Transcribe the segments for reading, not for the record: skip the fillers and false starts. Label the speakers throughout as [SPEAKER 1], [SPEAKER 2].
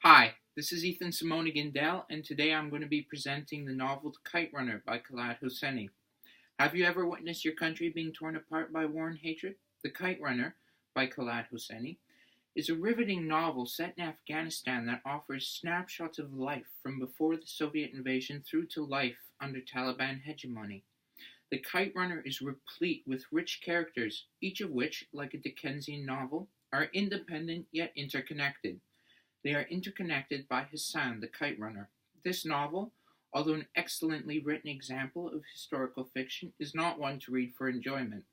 [SPEAKER 1] Hi, this is Simonyi-Gindele, and today I'm going to be presenting the novel Kite Runner by Khaled Hosseini. Have you ever witnessed your country being torn apart by war and hatred? The Kite Runner by Khaled Hosseini is a riveting novel set in Afghanistan that offers snapshots of life from before the Soviet invasion through to life under Taliban hegemony. The Kite Runner is replete with rich characters, each of which, like a Dickensian novel, are independent yet interconnected. They are interconnected by Hassan, the Kite Runner. This novel, although an excellently written example of historical fiction, is not one to read for enjoyment.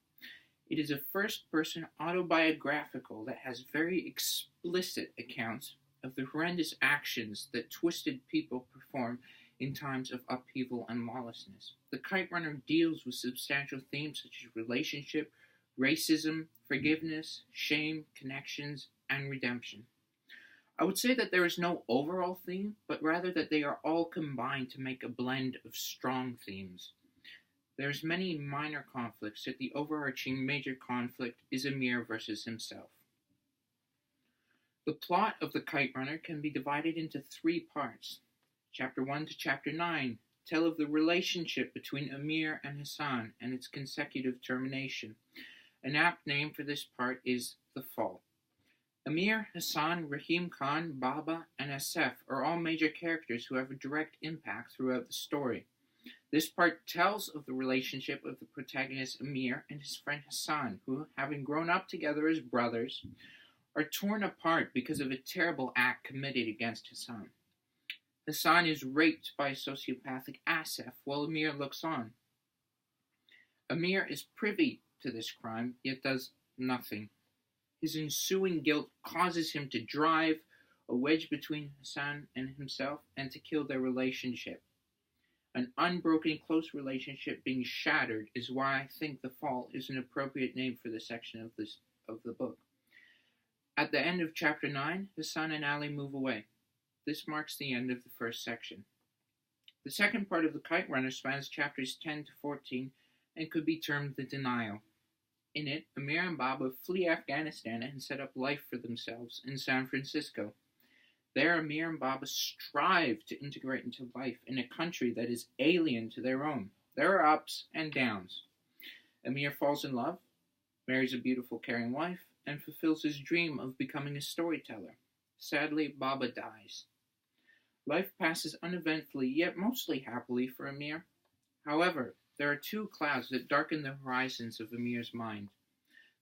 [SPEAKER 1] It is a first-person autobiographical that has very explicit accounts of the horrendous actions that twisted people perform in times of upheaval and lawlessness. The Kite Runner deals with substantial themes such as relationship, racism, forgiveness, shame, connections, and redemption. I would say that there is no overall theme, but rather that they are all combined to make a blend of strong themes. There's many minor conflicts, yet the overarching major conflict is Amir versus himself. The plot of The Kite Runner can be divided into three parts. Chapter 1 to Chapter 9 tell of the relationship between Amir and Hassan and its consecutive termination. An apt name for this part is The Fall. Amir, Hassan, Rahim Khan, Baba, and Asef are all major characters who have a direct impact throughout the story. This part tells of the relationship of the protagonist Amir and his friend Hassan, who, having grown up together as brothers, are torn apart because of a terrible act committed against Hassan. Hassan is raped by sociopathic Asef while Amir looks on. Amir is privy to this crime, yet does nothing. His ensuing guilt causes him to drive a wedge between Hassan and himself and to kill their relationship. An unbroken close relationship being shattered is why I think The Fall is an appropriate name for this section of the book. At the end of Chapter 9, Hassan and Ali move away. This marks the end of the first section. The second part of The Kite Runner spans chapters 10 to 14 and could be termed The Denial. In it, Amir and Baba flee Afghanistan and set up life for themselves in San Francisco. There, Amir and Baba strive to integrate into life in a country that is alien to their own. There are ups and downs. Amir falls in love, marries a beautiful, caring wife, and fulfills his dream of becoming a storyteller. Sadly, Baba dies. Life passes uneventfully, yet mostly happily for Amir. However, there are two clouds that darken the horizons of Amir's mind.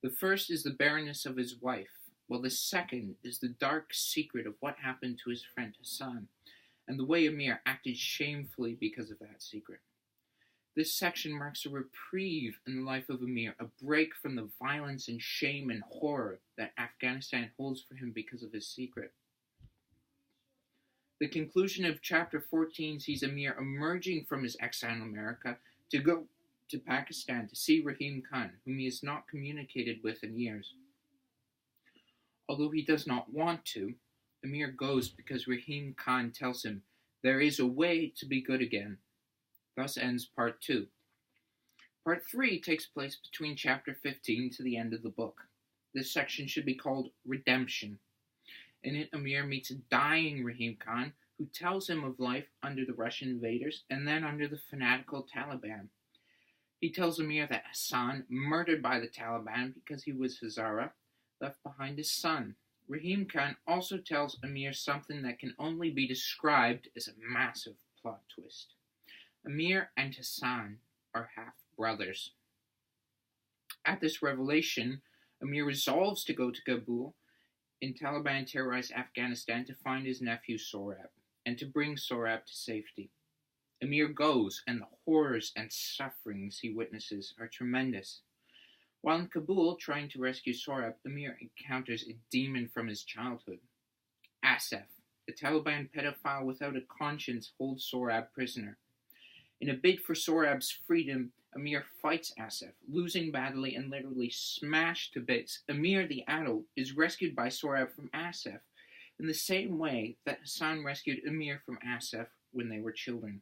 [SPEAKER 1] The first is the barrenness of his wife, while the second is the dark secret of what happened to his friend Hassan, and the way Amir acted shamefully because of that secret. This section marks a reprieve in the life of Amir, a break from the violence and shame and horror that Afghanistan holds for him because of his secret. The conclusion of Chapter 14 sees Amir emerging from his exile in America to go to Pakistan to see Rahim Khan, whom he has not communicated with in years. Although he does not want to, Amir goes because Rahim Khan tells him there is a way to be good again. Thus ends Part 2. Part 3 takes place between Chapter 15 to the end of the book. This section should be called Redemption. In it, Amir meets a dying Rahim Khan who tells him of life under the Russian invaders and then under the fanatical Taliban. He tells Amir that Hassan, murdered by the Taliban because he was Hazara, left behind his son. Rahim Khan also tells Amir something that can only be described as a massive plot twist. Amir and Hassan are half-brothers. At this revelation, Amir resolves to go to Kabul in Taliban-terrorized Afghanistan to find his nephew Sohrab, and to bring Sohrab to safety. Amir goes, and the horrors and sufferings he witnesses are tremendous. While in Kabul trying to rescue Sohrab, Amir encounters a demon from his childhood. Asef, a Taliban pedophile without a conscience, holds Sohrab prisoner. In a bid for Sohrab's freedom, Amir fights Asef, losing badly and literally smashed to bits. Amir, the adult, is rescued by Sohrab from Asef in the same way that Hassan rescued Amir from Asef when they were children.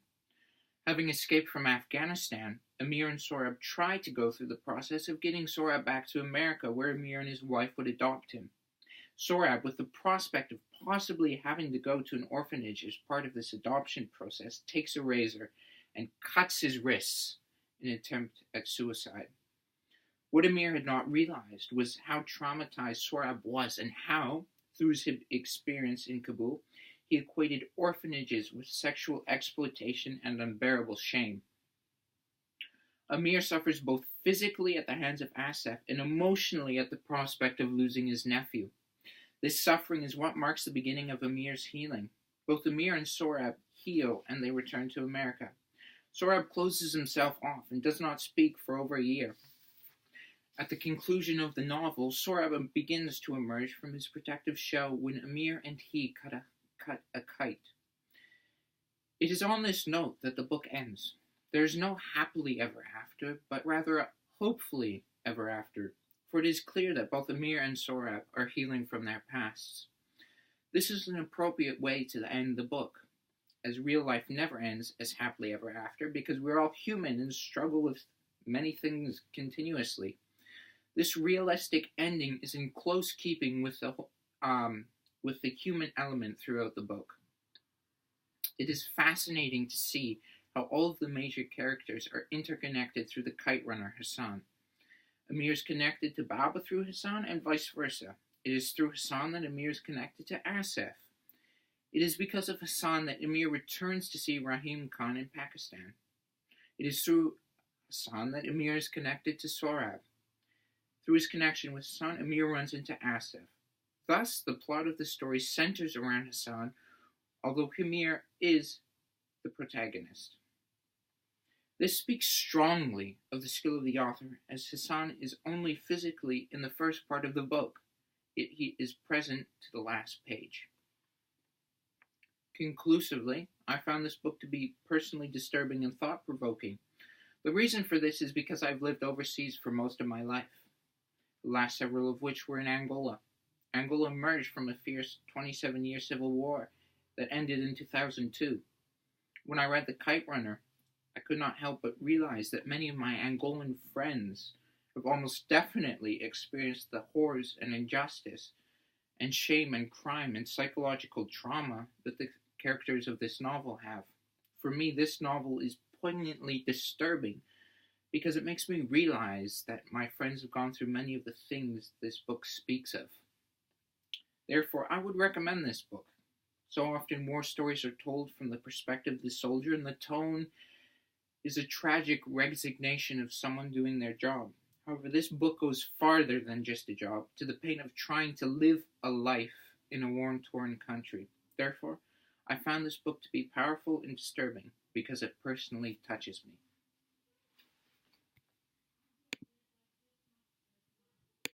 [SPEAKER 1] Having escaped from Afghanistan, Amir and Sohrab try to go through the process of getting Sohrab back to America, where Amir and his wife would adopt him. Sorab, with the prospect of possibly having to go to an orphanage as part of this adoption process, takes a razor and cuts his wrists in an attempt at suicide. What Amir had not realized was how traumatized Sorab was and how, through his experience in Kabul, he equated orphanages with sexual exploitation and unbearable shame. Amir suffers both physically at the hands of Asif and emotionally at the prospect of losing his nephew. This suffering is what marks the beginning of Amir's healing. Both Amir and Sorab heal and they return to America. Sorab closes himself off and does not speak for over a year. At the conclusion of the novel, Sorab begins to emerge from his protective shell when Amir and he cut a kite. It is on this note that the book ends. There is no happily ever after, but rather a hopefully ever after, for it is clear that both Amir and Sorab are healing from their pasts. This is an appropriate way to end the book, as real life never ends as happily ever after, because we're all human and struggle with many things continuously. This realistic ending is in close keeping with the human element throughout the book. It is fascinating to see how all of the major characters are interconnected through the Kite Runner, Hassan. Amir is connected to Baba through Hassan and vice versa. It is through Hassan that Amir is connected to Asif. It is because of Hassan that Amir returns to see Rahim Khan in Pakistan. It is through Hassan that Amir is connected to Sorab. Through his connection with Hassan, Amir runs into Asif. Thus, the plot of the story centers around Hassan, although Amir is the protagonist. This speaks strongly of the skill of the author, as Hassan is only physically in the first part of the book, yet he is present to the last page. Conclusively, I found this book to be personally disturbing and thought-provoking. The reason for this is because I've lived overseas for most of my life, the last several of which were in Angola. Angola emerged from a fierce 27-year civil war that ended in 2002. When I read The Kite Runner, I could not help but realize that many of my Angolan friends have almost definitely experienced the horrors and injustice and shame and crime and psychological trauma that the characters of this novel have. For me, this novel is poignantly disturbing because it makes me realize that my friends have gone through many of the things this book speaks of. Therefore, I would recommend this book. So often war stories are told from the perspective of the soldier, and the tone is a tragic resignation of someone doing their job. However, this book goes farther than just a job, to the pain of trying to live a life in a war-torn country. Therefore, I found this book to be powerful and disturbing because it personally touches me.